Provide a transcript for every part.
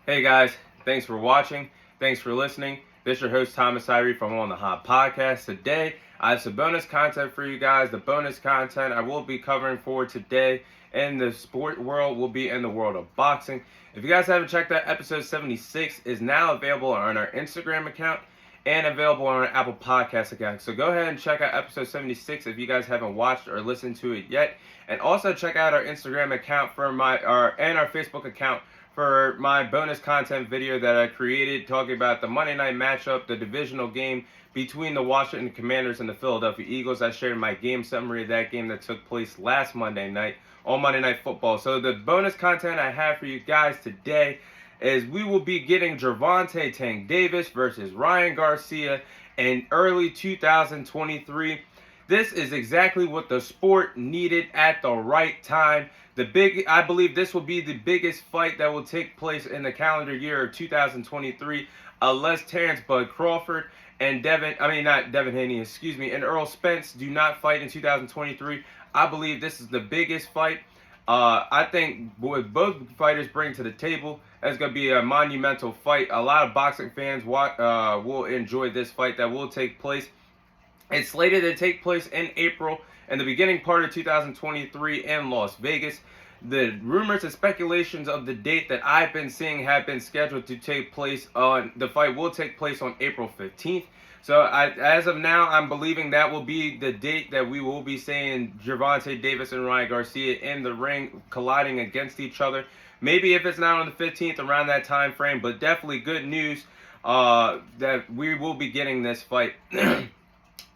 Hey guys, thanks for watching. Thanks for listening. This is your host Thomas Irie from On the Hot Podcast. Today, I have some bonus content for you guys. The bonus content I will be covering for today in the sport world will be in the world of boxing. If you guys haven't checked out, episode 76 is now available on our Instagram account and available on our Apple Podcast account. So go ahead and check out episode 76 if you guys haven't watched or listened to it yet. And also check out our Instagram account and our Facebook account for my bonus content video that I created talking about the Monday night matchup, the divisional game between the Washington Commanders and the Philadelphia Eagles. I shared my game summary of that game that took place last Monday night on Monday Night Football. So the bonus content I have for you guys today is we will be getting Gervonta Tank Davis versus Ryan Garica in early 2023. This is exactly what the sport needed at the right time. I believe this will be the biggest fight that will take place in the calendar year of 2023, unless Terrence Bud Crawford and and Earl Spence do not fight in 2023. I believe this is the biggest fight. I think what both fighters bring to the table is going to be a monumental fight. A lot of boxing fans will enjoy this fight that will take place. It's slated to take place in April and the beginning part of 2023 in Las Vegas. The rumors and speculations of the date that I've been seeing have been scheduled to take place the fight will take place on April 15th. So as of now, I'm believing that will be the date that we will be seeing Gervonta Davis and Ryan Garica in the ring colliding against each other. Maybe if it's not on the 15th, around that time frame, but definitely good news that we will be getting this fight.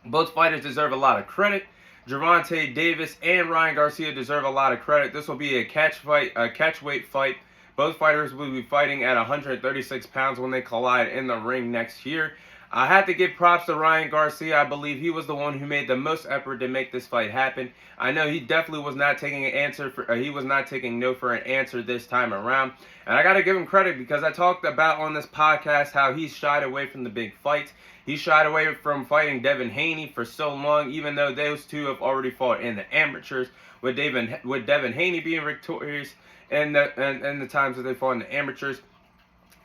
Both fighters deserve a lot of credit. Gervonta Davis and Ryan Garica deserve a lot of credit. This will be a catchweight fight. Both fighters will be fighting at 136 pounds when they collide in the ring next year. I had to give props to Ryan Garica. I believe he was the one who made the most effort to make this fight happen. I know he definitely was not taking he was not taking no for an answer this time around. And I got to give him credit because I talked about on this podcast how he shied away from the big fights. He shied away from fighting Devin Haney for so long, even though those two have already fought in the amateurs, with Devin Haney being victorious in the times that they fought in the amateurs.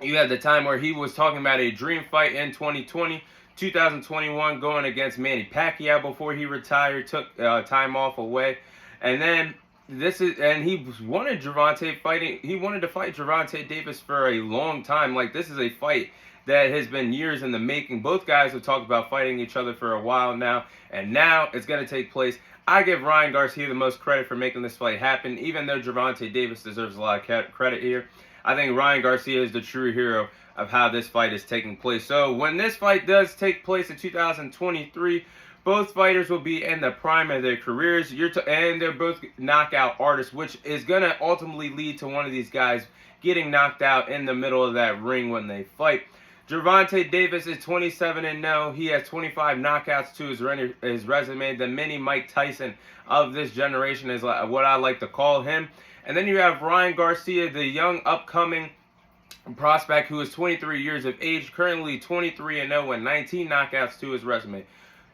You had the time where he was talking about a dream fight in 2021, going against Manny Pacquiao before he retired, took time off away, and then he wanted to fight Gervonta Davis for a long time. Like, this is a fight that has been years in the making. Both guys have talked about fighting each other for a while now, and now it's going to take place. I give Ryan Garica the most credit for making this fight happen, even though Gervonta Davis deserves a lot of credit here. I think Ryan Garica is the true hero of how this fight is taking place. So when this fight does take place in 2023, both fighters will be in the prime of their careers, and they're both knockout artists, which is going to ultimately lead to one of these guys getting knocked out in the middle of that ring when they fight. Gervonta Davis is 27-0. He has 25 knockouts to his resume. The mini Mike Tyson of this generation is what I like to call him. And then you have Ryan Garica, the young upcoming prospect who is 23 years of age, currently 23-0 and 19 knockouts to his resume.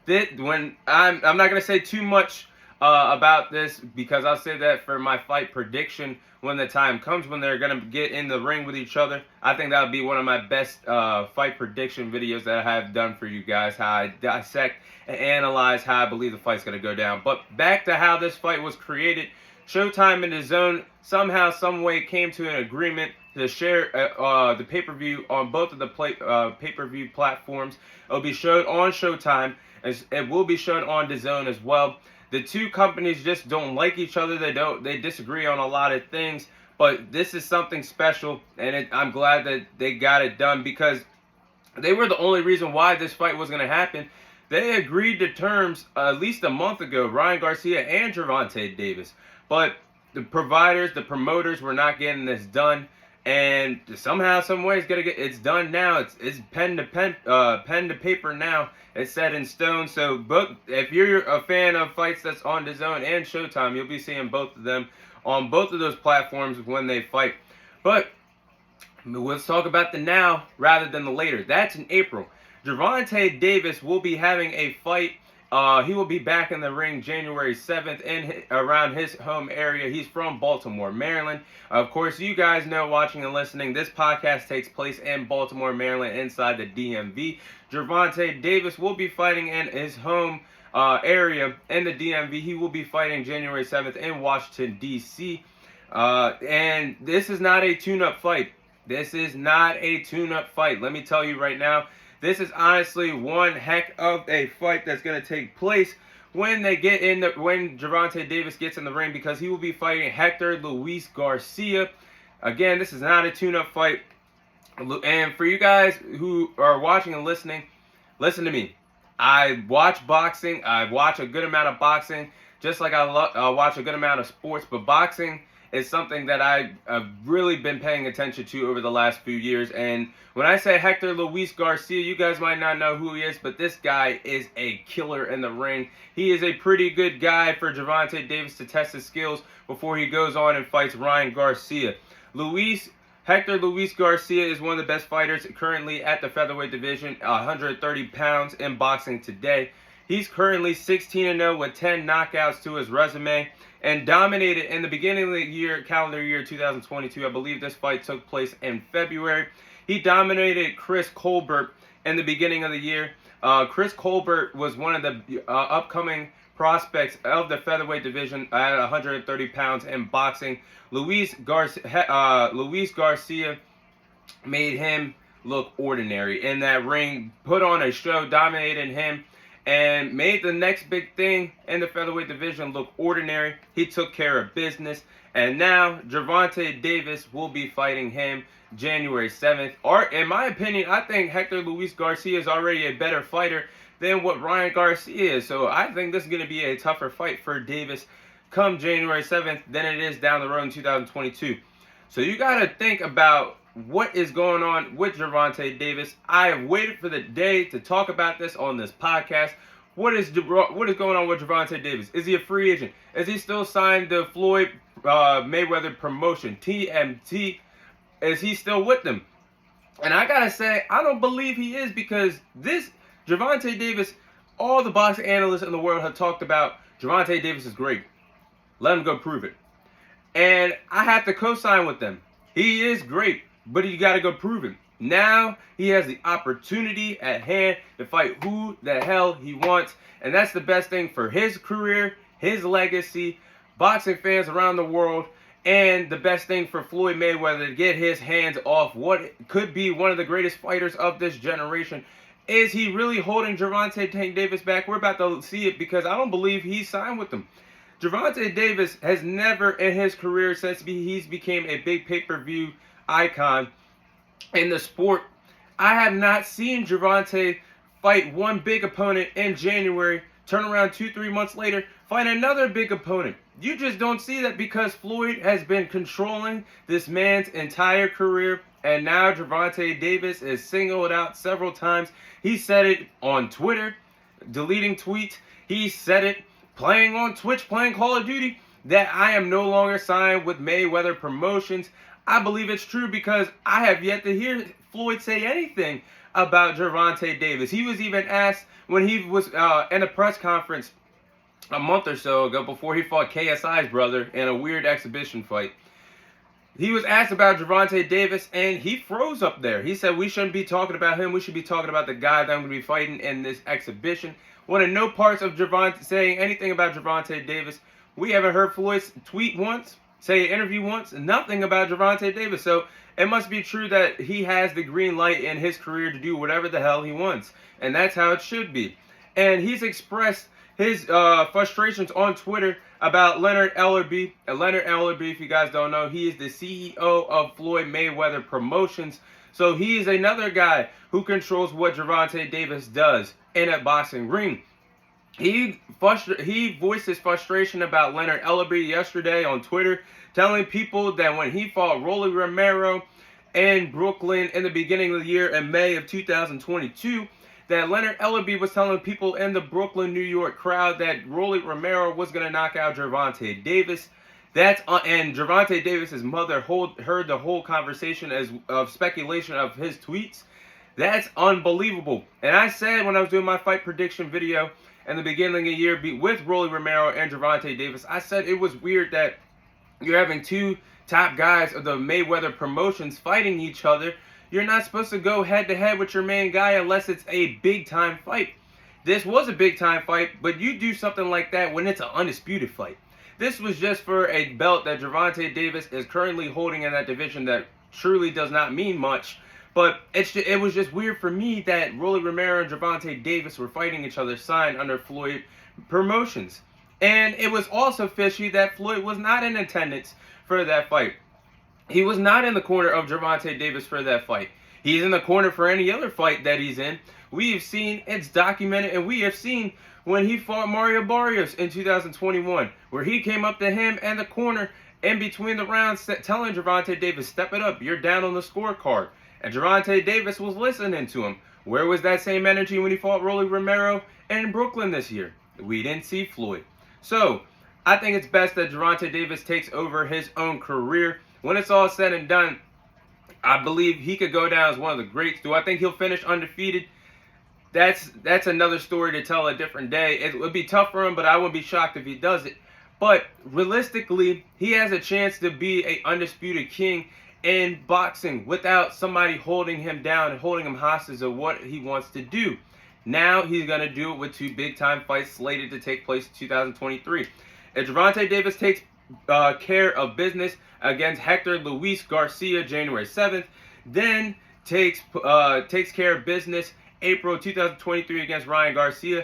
I'm not going to say too much about this because I'll say that for my fight prediction when the time comes, when they're going to get in the ring with each other. I think that would be one of my best fight prediction videos that I have done for you guys, how I dissect and analyze how I believe the fight's going to go down. But back to how this fight was created. Showtime and DAZN somehow, some way came to an agreement to share the pay-per-view on both of the pay-per-view platforms. It will be shown on Showtime, as it will be shown on DAZN as well. The two companies just don't like each other. They disagree on a lot of things, but this is something special, and I'm glad that they got it done because they were the only reason why this fight was going to happen. They agreed to terms at least a month ago, Ryan Garica and Gervonta Davis. But the promoters were not getting this done, and somehow, some way, it's done now. It's pen to paper now. It's set in stone. So, if you're a fan of fights that's on DAZN and Showtime, you'll be seeing both of them on both of those platforms when they fight. But let's talk about the now rather than the later. That's in April. Gervonta Davis will be having a fight He will be back in the ring January 7th around his home area. He's from Baltimore, Maryland. Of course, you guys know, watching and listening, this podcast takes place in Baltimore, Maryland, inside the DMV. Gervonta Davis will be fighting in his home area in the DMV. He will be fighting January 7th in Washington, D.C. And this is not a tune-up fight. This is not a tune-up fight. Let me tell you right now, this is honestly one heck of a fight that's going to take place when Gervonta Davis gets in the ring, because he will be fighting Hector Luis Garica. Again, this is not a tune-up fight. And for you guys who are watching and listening, listen to me. I watch boxing. I watch a good amount of boxing, just like I watch a good amount of sports. But boxing is something that I've really been paying attention to over the last few years. And when I say Hector Luis Garica, you guys might not know who he is, but this guy is a killer in the ring. He is a pretty good guy for Gervonta Davis to test his skills before he goes on and fights Ryan Garica. Hector Luis Garica is one of the best fighters currently at the featherweight division, 130 pounds in boxing today. He's currently 16-0 with 10 knockouts to his resume, and dominated in the beginning of the year, calendar year 2022. I believe this fight took place in February. He dominated Chris Colbert in the beginning of the year. Chris Colbert was one of the upcoming prospects of the featherweight division at 130 pounds in boxing. Luis Garica made him look ordinary in that ring, put on a show, dominated him, and made the next big thing in the featherweight division look ordinary. He took care of business, and now Gervonta Davis will be fighting him January 7th. Or, in my opinion, I think Hector Luis Garica is already a better fighter than what Ryan Garica is. So I think this is going to be a tougher fight for Davis come January 7th than it is down the road in 2022. So you got to think about what is going on with Gervonta Davis. I have waited for the day to talk about this on this podcast. What is going on with Gervonta Davis? Is he a free agent? Is he still signed to Floyd Mayweather promotion, TMT? Is he still with them? And I gotta say, I don't believe he is, because this Gervonta Davis, all the boxing analysts in the world have talked about Gervonta Davis is great. Let him go prove it. And I have to co-sign with them. He is great, but you got to go prove it. Now he has the opportunity at hand to fight who the hell he wants. And that's the best thing for his career, his legacy, boxing fans around the world, and the best thing for Floyd Mayweather to get his hands off what could be one of the greatest fighters of this generation. Is he really holding Gervonta Davis back? We're about to see it, because I don't believe he signed with them. Gervonta Davis has never in his career, since he's became a big pay-per-view icon in the sport, I have not seen Gervonta fight one big opponent in January, turn around 2-3 months later, fight another big opponent. You just don't see that, because Floyd has been controlling this man's entire career, and now Gervonta Davis is singled out several times. He said it on Twitter, deleting tweets. He said it playing on Twitch, playing Call of Duty, that I am no longer signed with Mayweather Promotions. I believe it's true, because I have yet to hear Floyd say anything about Gervonta Davis. He was even asked when he was in a press conference a month or so ago, before he fought KSI's brother in a weird exhibition fight. He was asked about Gervonta Davis, and he froze up there. He said, we shouldn't be talking about him. We should be talking about the guy that I'm going to be fighting in this exhibition. Wanted no parts of Gervonta saying anything about Gervonta Davis. We haven't heard Floyd tweet once, say an interview once, nothing about Gervonta Davis. So it must be true that he has the green light in his career to do whatever the hell he wants. And that's how it should be. And he's expressed his frustrations on Twitter about Leonard Ellerbe. Leonard Ellerbe, if you guys don't know, he is the CEO of Floyd Mayweather Promotions. So he is another guy who controls what Gervonta Davis does in a boxing ring. He voiced his frustration about Leonard Ellerbe yesterday on Twitter, telling people that when he fought Rolly Romero in Brooklyn in the beginning of the year in May of 2022, that Leonard Ellerbe was telling people in the Brooklyn, New York crowd that Rolly Romero was going to knock out Gervonta Davis. And Gervonta Davis's mother heard the whole conversation of speculation of his tweets. That's unbelievable. And I said when I was doing my fight prediction video in the beginning of the year with Rolly Romero and Gervonta Davis, I said it was weird that you're having two top guys of the Mayweather promotions fighting each other. You're not supposed to go head-to-head with your main guy unless it's a big-time fight. This was a big-time fight, but you do something like that when it's an undisputed fight. This was just for a belt that Gervonta Davis is currently holding in that division that truly does not mean much. But it was just weird for me that Rolly Romero and Gervonta Davis were fighting each other signed under Floyd Promotions. And it was also fishy that Floyd was not in attendance for that fight. He was not in the corner of Gervonta Davis for that fight. He's in the corner for any other fight that he's in. We have seen, it's documented, and we have seen when he fought Mario Barrios in 2021, where he came up to him and the corner in between the rounds telling Gervonta Davis, step it up, you're down on the scorecard. And Gervonta Davis was listening to him. Where was that same energy when he fought Rolly Romero in Brooklyn this year? We didn't see Floyd. So, I think it's best that Gervonta Davis takes over his own career. When it's all said and done, I believe he could go down as one of the greats. Do I think he'll finish undefeated? That's another story to tell a different day. It would be tough for him, but I wouldn't be shocked if he does it. But realistically, he has a chance to be an undisputed king in boxing without somebody holding him down and holding him hostage of what he wants to do. Now he's going to do it with two big-time fights slated to take place in 2023. If Gervonta Davis takes care of business against Hector Luis Garica January 7th, then takes care of business April 2023 against Ryan Garica,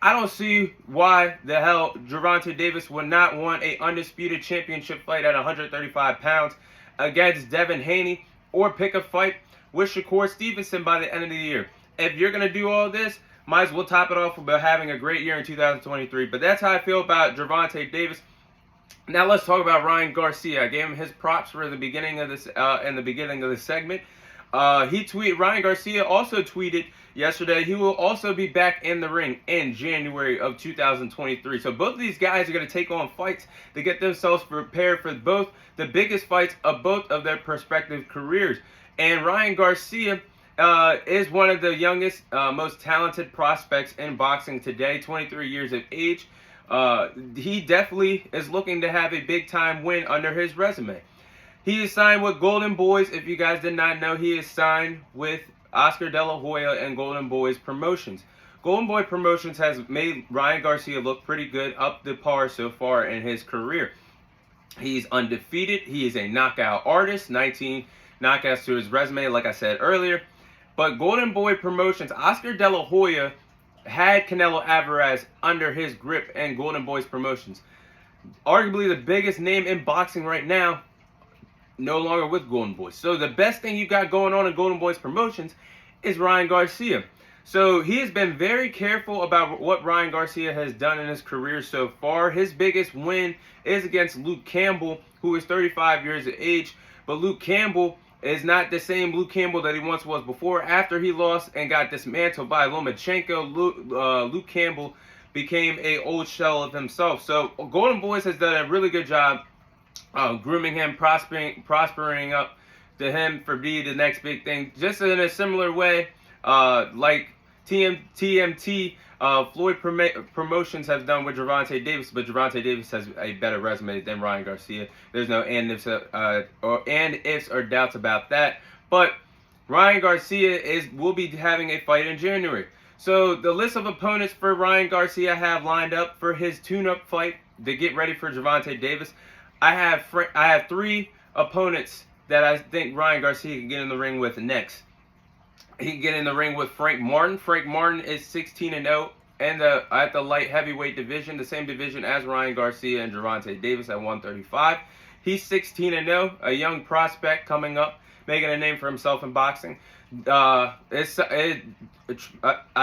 I don't see why the hell Gervonta Davis would not want an undisputed championship fight at 135 pounds against Devin Haney, or pick a fight with Shakur Stevenson by the end of the year. If you're going to do all this, might as well top it off with having a great year in 2023. But that's how I feel about Gervonta Davis. Now let's talk about Ryan Garica. I gave him his props for the beginning of this in the beginning of this segment. Ryan Garica also tweeted yesterday he will also be back in the ring in January of 2023. So both of these guys are going to take on fights to get themselves prepared for both the biggest fights of both of their respective careers. And Ryan Garica is one of the youngest, most talented prospects in boxing today, 23 years of age. He definitely is looking to have a big-time win under his resume. He is signed with Golden Boys. If you guys did not know, he is signed with Oscar De La Hoya and Golden Boys Promotions. Golden Boy Promotions has made Ryan Garica look pretty good, up to par so far in his career. He's undefeated. He is a knockout artist, 19 knockouts to his resume, like I said earlier. But Golden Boy Promotions, Oscar De La Hoya had Canelo Alvarez under his grip and Golden Boys Promotions. Arguably the biggest name in boxing right now, no longer with Golden Boys. So the best thing you got going on in Golden Boys Promotions is Ryan Garica. So he has been very careful about what Ryan Garica has done in his career so far. His biggest win is against Luke Campbell, who is 35 years of age. But Luke Campbell is not the same Luke Campbell that he once was before. After he lost and got dismantled by Lomachenko, Luke Campbell became an old shell of himself. So Golden Boys has done a really good job grooming him, prospering up to him for being the next big thing. Just in a similar way, like TMT, Floyd Promotions has done with Gervonta Davis, but Gervonta Davis has a better resume than Ryan Garica. There's no and ifs or doubts about that. But Ryan Garica will be having a fight in January. So the list of opponents for Ryan Garica I have lined up for his tune-up fight to get ready for Gervonta Davis. I have three opponents that I think Ryan Garica can get in the ring with next. He can get in the ring with Frank Martin. Frank Martin is 16-0 at the light heavyweight division, the same division as Ryan Garica and Gervonta Davis at 135. He's 16-0, a young prospect coming up, making a name for himself in boxing. I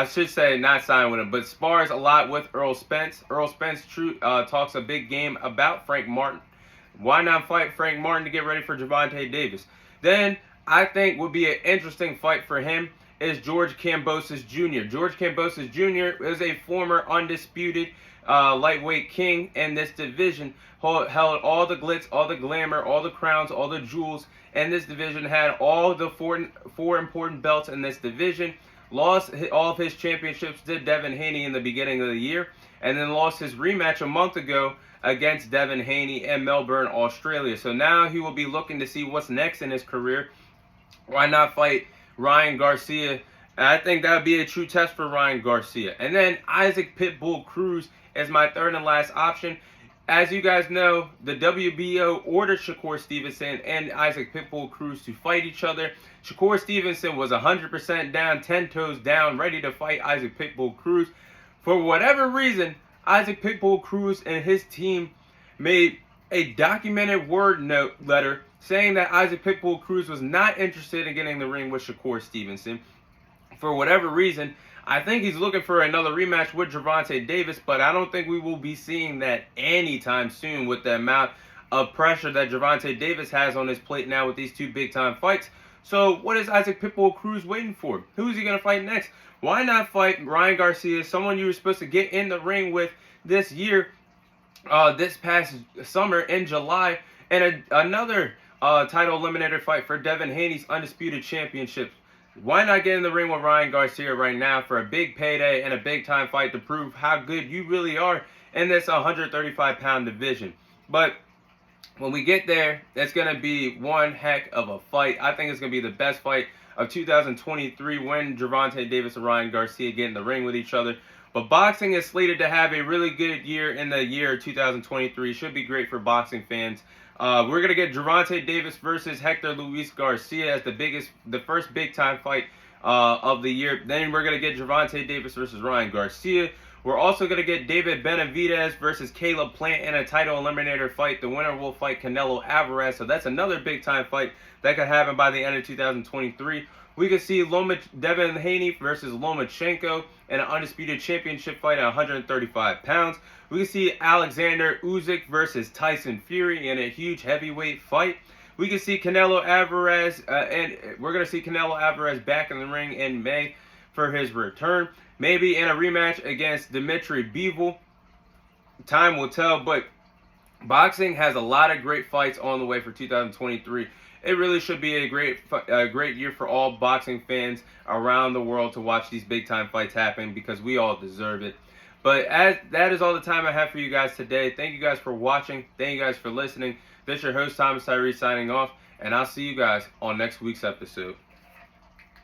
should say not signed with him, but spars a lot with Earl Spence. Earl Spence talks a big game about Frank Martin. Why not fight Frank Martin to get ready for Gervonta Davis? Then I think would be an interesting fight for him is George Kambosos Jr. George Kambosos Jr. is a former undisputed lightweight king in this division. Held all the glitz, all the glamour, all the crowns, all the jewels in this division. Had all the four important belts in this division. lost all of his championships to Devin Haney in the beginning of the year, and then lost his rematch a month ago against Devin Haney in Melbourne, Australia. So now he will be looking to see what's next in his career. Why not fight Ryan Garcia? And I think that would be a true test for Ryan Garcia. And then Isaac Pitbull Cruz is my third and last option. As you guys know, the WBO ordered Shakur Stevenson and Isaac Pitbull Cruz to fight each other. Shakur Stevenson was 100% down, 10 toes down, ready to fight Isaac Pitbull Cruz. For whatever reason, Isaac Pitbull Cruz and his team made a documented word note letter saying that Isaac Pitbull Cruz was not interested in getting in the ring with Shakur Stevenson. For whatever reason, I think he's looking for another rematch with Gervonta Davis, but I don't think we will be seeing that anytime soon with the amount of pressure that Gervonta Davis has on his plate now with these two big-time fights. So what is Isaac Pitbull Cruz waiting for? Who is he going to fight next? Why not fight Ryan Garcia, someone you were supposed to get in the ring with this year, this past summer in July, and another title eliminator fight for Devin Haney's Undisputed Championship? Why not get in the ring with Ryan Garcia right now for a big payday and a big-time fight to prove how good you really are in this 135-pound division? But when we get there, it's going to be one heck of a fight. I think it's going to be the best fight of 2023 when Gervonta Davis and Ryan Garcia get in the ring with each other. But boxing is slated to have a really good year in the year 2023. Should be great for boxing fans. We're going to get Gervonta Davis versus Hector Luis Garcia as the first big-time fight of the year. Then we're going to get Gervonta Davis versus Ryan Garcia. We're also going to get David Benavidez versus Caleb Plant in a title eliminator fight. The winner will fight Canelo Alvarez. So that's another big-time fight that could happen by the end of 2023. We could see Devin Haney versus Lomachenko in an undisputed championship fight at 135 pounds. We could see Alexander Usyk versus Tyson Fury in a huge heavyweight fight. We could see Canelo Alvarez, and we're going to see Canelo Alvarez back in the ring in May for his return. Maybe in a rematch against Dimitri Bivol. Time will tell, but boxing has a lot of great fights on the way for 2023. It really should be a great year for all boxing fans around the world to watch these big-time fights happen because we all deserve it. But that is all the time I have for you guys today. Thank you guys for watching. Thank you guys for listening. This is your host, Thomas Tyree, signing off, and I'll see you guys on next week's episode.